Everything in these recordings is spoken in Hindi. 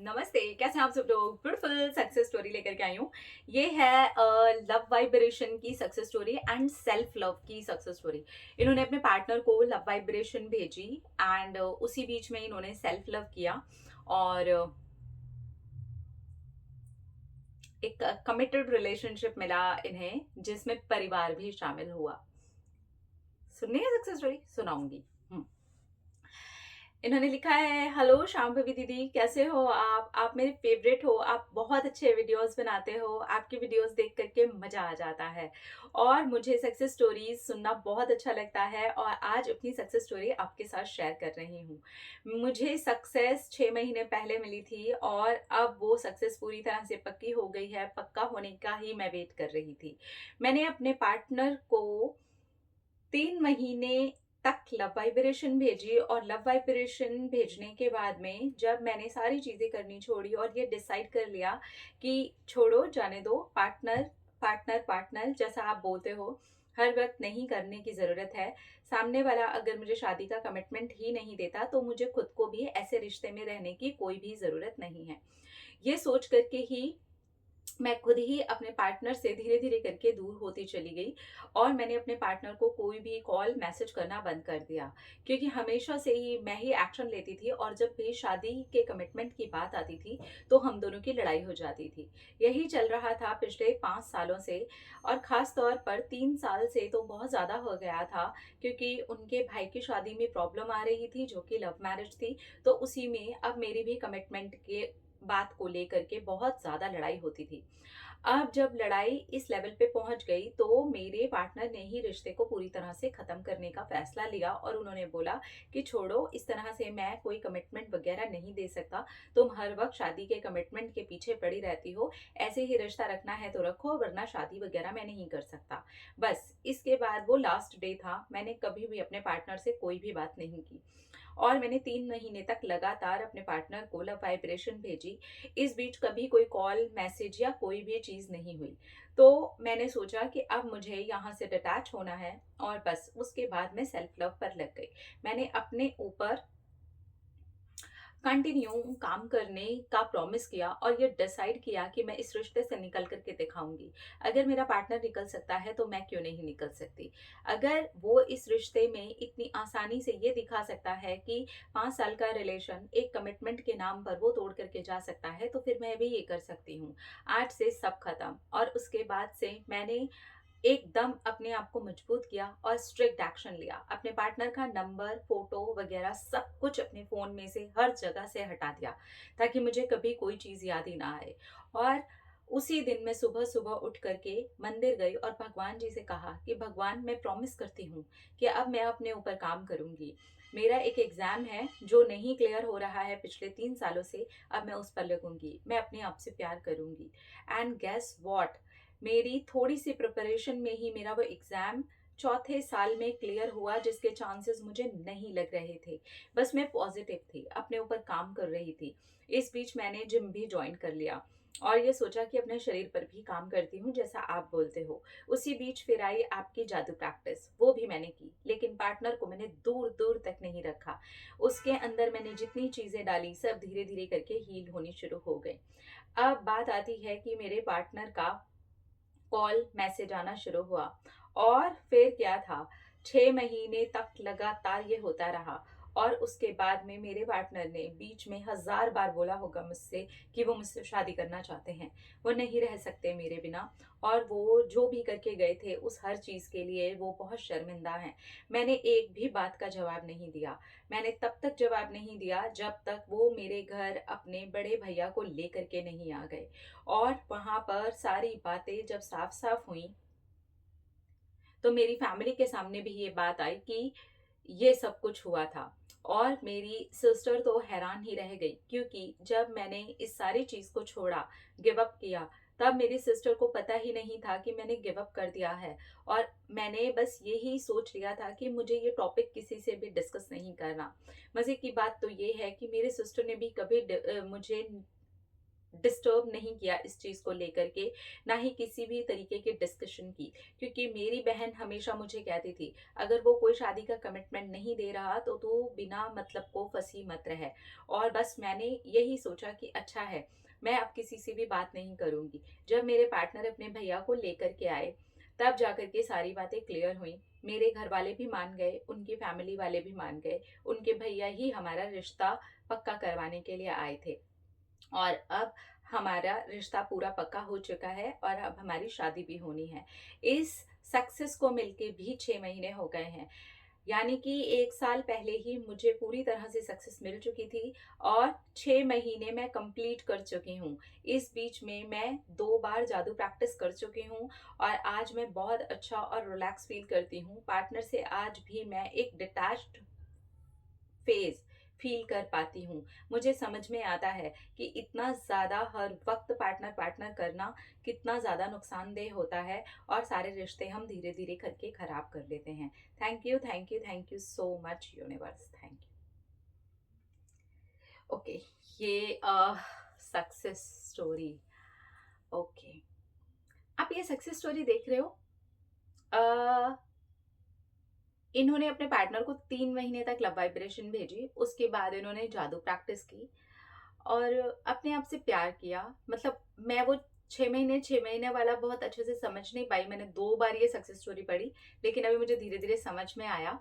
नमस्ते, कैसे हैं आप सब लोग? ब्यूटीफुल सक्सेस स्टोरी लेकर के आई हूँ। ये है लव वाइब्रेशन की success story and self love की सक्सेस स्टोरी। इन्होंने अपने पार्टनर को लव वाइब्रेशन भेजी एंड उसी बीच में इन्होंने सेल्फ लव किया और एक कमिटेड रिलेशनशिप मिला इन्हें, जिसमें परिवार भी शामिल हुआ। सुननी है सक्सेस स्टोरी? सुनाऊंगी। इन्होंने लिखा है, हेलो शांभवी दीदी, कैसे हो आप मेरे फेवरेट हो। आप बहुत अच्छे वीडियोस बनाते हो। आपकी वीडियोस देख करके मजा आ जाता है और मुझे सक्सेस स्टोरीज सुनना बहुत अच्छा लगता है और आज अपनी सक्सेस स्टोरी आपके साथ शेयर कर रही हूँ। मुझे सक्सेस 6 महीने पहले मिली थी और अब वो सक्सेस पूरी तरह से पक्की हो गई है। पक्का होने का ही मैं वेट कर रही थी। मैंने अपने पार्टनर को 3 महीने तक लव वाइब्रेशन भेजी और लव वाइब्रेशन भेजने के बाद में जब मैंने सारी चीजें करनी छोड़ी और ये डिसाइड कर लिया कि छोड़ो, जाने दो, पार्टनर पार्टनर पार्टनर जैसा आप बोलते हो हर वक्त नहीं करने की जरूरत है। सामने वाला अगर मुझे शादी का कमिटमेंट ही नहीं देता तो मुझे खुद को भी ऐसे रिश्ते में रहने की कोई भी जरूरत नहीं है। ये सोच करके ही मैं खुद ही अपने पार्टनर से धीरे धीरे करके दूर होती चली गई और मैंने अपने पार्टनर को कोई भी कॉल मैसेज करना बंद कर दिया, क्योंकि हमेशा से ही मैं ही एक्शन लेती थी और जब भी शादी के कमिटमेंट की बात आती थी तो हम दोनों की लड़ाई हो जाती थी। यही चल रहा था पिछले 5 सालों से और खास तौर पर 3 साल से तो बहुत ज़्यादा हो गया था, क्योंकि उनके भाई की शादी में प्रॉब्लम आ रही थी जो कि लव मैरिज थी। तो उसी में अब मेरी भी कमिटमेंट के बात को लेकर के बहुत ज्यादा लड़ाई होती थी। अब जब लड़ाई इस लेवल पे पहुंच गई तो मेरे पार्टनर ने ही रिश्ते को पूरी तरह से खत्म करने का फैसला लिया और उन्होंने बोला कि छोड़ो, इस तरह से मैं कोई कमिटमेंट वगैरह नहीं दे सकता। तुम हर वक्त शादी के कमिटमेंट के पीछे पड़ी रहती हो। ऐसे ही रिश्ता रखना है तो रखो, वरना शादी वगैरह मैं नहीं कर सकता। बस इसके बाद वो लास्ट डे था। मैंने कभी भी अपने पार्टनर से कोई भी बात नहीं की और मैंने 3 महीने तक लगातार अपने पार्टनर को लव वाइब्रेशन भेजी। इस बीच कभी कोई कॉल मैसेज या कोई भी चीज नहीं हुई। तो मैंने सोचा कि अब मुझे यहाँ से डिटैच होना है और बस उसके बाद मैं सेल्फ लव पर लग गई। मैंने अपने ऊपर कंटिन्यू काम करने का प्रॉमिस किया और ये डिसाइड किया कि मैं इस रिश्ते से निकल करके दिखाऊंगी। अगर मेरा पार्टनर निकल सकता है तो मैं क्यों नहीं निकल सकती। अगर वो इस रिश्ते में इतनी आसानी से ये दिखा सकता है कि 5 साल का रिलेशन एक कमिटमेंट के नाम पर वो तोड़ करके जा सकता है, तो फिर मैं भी ये कर सकती हूँ। आज से सब खत्म। और उसके बाद से मैंने एकदम अपने आप को मजबूत किया और स्ट्रिक्ट एक्शन लिया। अपने पार्टनर का नंबर, फोटो वगैरह सब कुछ अपने फोन में से हर जगह से हटा दिया ताकि मुझे कभी कोई चीज याद ही ना आए। और उसी दिन मैं सुबह सुबह उठ करके मंदिर गई और भगवान जी से कहा कि भगवान, मैं प्रॉमिस करती हूँ कि अब मैं अपने ऊपर काम करूंगी। मेरा एक एग्जाम है जो नहीं क्लियर हो रहा है पिछले 3 सालों से, अब मैं उस पर लगूंगी। मैं अपने आप से प्यार करूंगी। एंड गेस व्हाट, मेरी थोड़ी सी प्रिपरेशन में ही मेरा वो एग्जाम चौथे साल में क्लियर हुआ, जिसके चांसेस मुझे नहीं लग रहे थे। बस मैं पॉजिटिव थी, अपने ऊपर काम कर रही थी। इस बीच मैंने जिम भी ज्वाइन कर लिया और ये सोचा कि अपने शरीर पर भी काम करती हूँ जैसा आप बोलते हो। उसी बीच फिर आई आपकी जादू प्रैक्टिस, वो भी मैंने की, लेकिन पार्टनर को मैंने दूर दूर तक नहीं रखा। उसके अंदर मैंने जितनी चीजें डाली सब धीरे धीरे करके हील होनी शुरू हो गई। अब बात आती है कि मेरे पार्टनर का कॉल मैसेज आना शुरू हुआ और फिर क्या था, 6 महीने तक लगातार ये होता रहा। और उसके बाद में मेरे पार्टनर ने बीच में 1000 बार बोला होगा मुझसे कि वो मुझसे शादी करना चाहते हैं, वो नहीं रह सकते मेरे बिना। और वो जो भी करके गए थे उस हर चीज के लिए वो बहुत शर्मिंदा हैं। मैंने एक भी बात का जवाब नहीं दिया। मैंने तब तक जवाब नहीं दिया जब तक वो मेरे घर अपने बड़े भैया को लेकर के नहीं आ गए। और वहां पर सारी बातें जब साफ साफ हुई तो मेरी फैमिली के सामने भी ये बात आई कि ये सब कुछ हुआ था। और मेरी सिस्टर तो हैरान ही रह गई, क्योंकि जब मैंने इस सारी चीज को छोड़ा, गिव अप किया, तब मेरी सिस्टर को पता ही नहीं था कि मैंने गिव अप कर दिया है। और मैंने बस यही सोच लिया था कि मुझे ये टॉपिक किसी से भी डिस्कस नहीं करना। मजे की बात तो ये है कि मेरी सिस्टर ने भी कभी मुझे डिस्टर्ब नहीं किया इस चीज़ को लेकर के, ना ही किसी भी तरीके की डिस्कशन की। क्योंकि मेरी बहन हमेशा मुझे कहती थी, अगर वो कोई शादी का कमिटमेंट नहीं दे रहा तो तू बिना मतलब को फंसी मत रह। और बस मैंने यही सोचा कि अच्छा है, मैं अब किसी से भी बात नहीं करूँगी। जब मेरे पार्टनर अपने भैया को लेकर के आए, तब जाकर के सारी बातें क्लियर हुई। मेरे घरवाले भी मान गए, उनकी फैमिली वाले भी मान गए। उनके भैया ही हमारा रिश्ता पक्का करवाने के लिए आए थे। और अब हमारा रिश्ता पूरा पक्का हो चुका है और अब हमारी शादी भी होनी है। इस सक्सेस को मिलके भी 6 महीने हो गए हैं। यानी कि 1 साल पहले ही मुझे पूरी तरह से सक्सेस मिल चुकी थी और 6 महीने मैं कंप्लीट कर चुकी हूँ। इस बीच में मैं 2 बार जादू प्रैक्टिस कर चुकी हूँ और आज मैं बहुत अच्छा और रिलैक्स फ़ील करती हूँ। पार्टनर से आज भी मैं एक डिटैच्ड फेज फील कर पाती हूँ। मुझे समझ में आता है कि इतना ज़्यादा हर वक्त पार्टनर पार्टनर करना कितना ज़्यादा नुकसानदेह होता है और सारे रिश्ते हम धीरे धीरे करके खराब कर लेते हैं। Thank you, thank you, thank you so much universe, thank you. Okay, ये सक्सेस स्टोरी। ओके, आप ये सक्सेस स्टोरी देख रहे हो। अ, इन्होंने अपने पार्टनर को 3 महीने तक लव वाइब्रेशन भेजी, उसके बाद इन्होंने जादू प्रैक्टिस की और अपने आप से प्यार किया। मतलब मैं वो 6 महीने वाला बहुत अच्छे से समझ नहीं पाई। मैंने 2 बार ये सक्सेस स्टोरी पढ़ी, लेकिन अभी मुझे धीरे-धीरे समझ में आया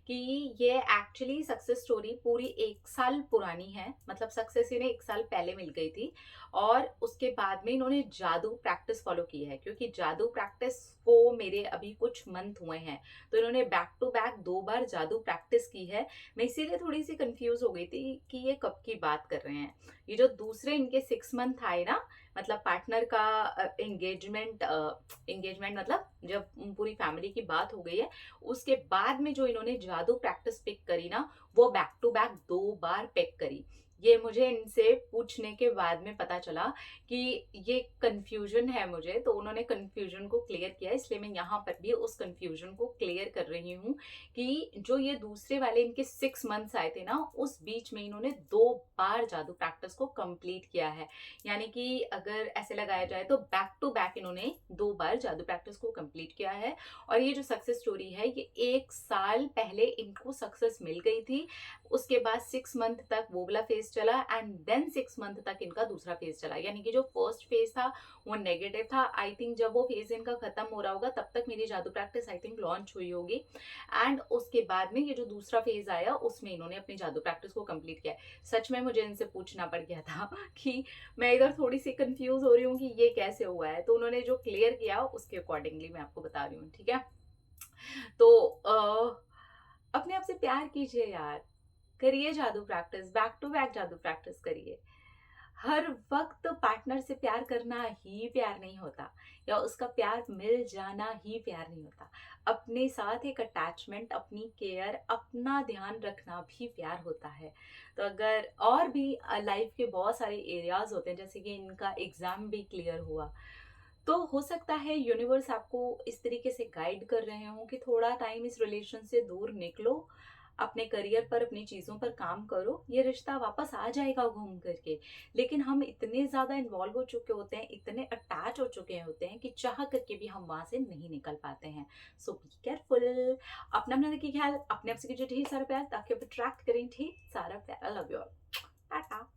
कि ये एक्चुअली सक्सेस स्टोरी पूरी 1 साल पुरानी है। मतलब सक्सेस इन्हें 1 साल पहले मिल गई थी और उसके बाद में इन्होंने जादू प्रैक्टिस फॉलो की है, क्योंकि जादू प्रैक्टिस को मेरे अभी कुछ मंथ हुए हैं। तो इन्होंने बैक टू बैक 2 बार जादू प्रैक्टिस की है। मैं इसीलिए थोड़ी-सी कन्फ्यूज़ हो गई थी कि ये कब की बात कर रहे हैं। ये जो दूसरे इनके 6 मंथ आए ना, मतलब पार्टनर का एंगेजमेंट मतलब जब पूरी फैमिली की बात हो गई है, उसके बाद में जो इन्होंने जादू प्रैक्टिस पिक करी ना, वो बैक टू बैक 2 बार पिक करी। ये मुझे इनसे पूछने के बाद में पता चला कि ये कंफ्यूजन है मुझे, तो उन्होंने कंफ्यूजन को क्लियर किया। इसलिए मैं यहाँ पर भी उस कंफ्यूजन को क्लियर कर रही हूँ कि जो ये दूसरे वाले इनके 6 मंथ्स आए थे ना, उस बीच में इन्होंने 2 बार जादू प्रैक्टिस को कंप्लीट किया है। यानी कि अगर ऐसे लगाया जाए तो बैक टू बैक इन्होंने 2 बार जादू प्रैक्टिस को कंप्लीट किया है। और ये जो सक्सेस स्टोरी है, ये 1 साल पहले इनको सक्सेस मिल गई थी। उसके बाद 6 मंथ तक वो वाला फेज चला एंड देन 6 मंथ तक इनका दूसरा फेज चला। यानी कि जो फर्स्ट फेज था वो नेगेटिव था। आई थिंक जब वो फेज इनका खत्म हो रहा होगा तब तक मेरी जादू प्रैक्टिस आई थिंक लॉन्च हुई होगी। एंड उसके बाद में ये जो दूसरा फेज आया उसमें इन्होंने अपनी जादू प्रैक्टिस को कंप्लीट किया है। सच में मुझे इनसे पूछना पड़ गया था कि मैं इधर थोड़ी सी कंफ्यूज हो रही हूँ कि ये कैसे हुआ है, तो उन्होंने जो क्लियर किया उसके अकॉर्डिंगली मैं आपको बता रही हूँ, ठीक है। तो अपने आप से प्यार कीजिए यार, करिए जादू प्रैक्टिस, बैक टू बैक जादू प्रैक्टिस करिए। हर वक्त पार्टनर से प्यार करना ही प्यार नहीं होता, या उसका प्यार मिल जाना ही प्यार नहीं होता। अपने साथ एक अटैचमेंट, अपनी केयर, अपना ध्यान रखना भी प्यार होता है। तो अगर और भी लाइफ के बहुत सारे एरियाज होते हैं, जैसे कि इनका एग्जाम भी क्लियर हुआ, तो हो सकता है यूनिवर्स आपको इस तरीके से गाइड कर रहे हो कि थोड़ा टाइम इस रिलेशन से दूर निकलो, अपने करियर पर, अपनी चीज़ों पर काम करो, ये रिश्ता वापस आ जाएगा घूम करके। लेकिन हम इतने ज़्यादा इन्वॉल्व हो चुके होते हैं, इतने अटैच हो चुके होते हैं कि चाह करके भी हम वहाँ से नहीं निकल पाते हैं। सो बी केयरफुल। अपना अपना रखिए ख्याल, अपने आप से कीजिए ढेर सारा प्यार ताकि आप अट्रैक्ट करें ढेर सारा प्यार। I love you all. Tata.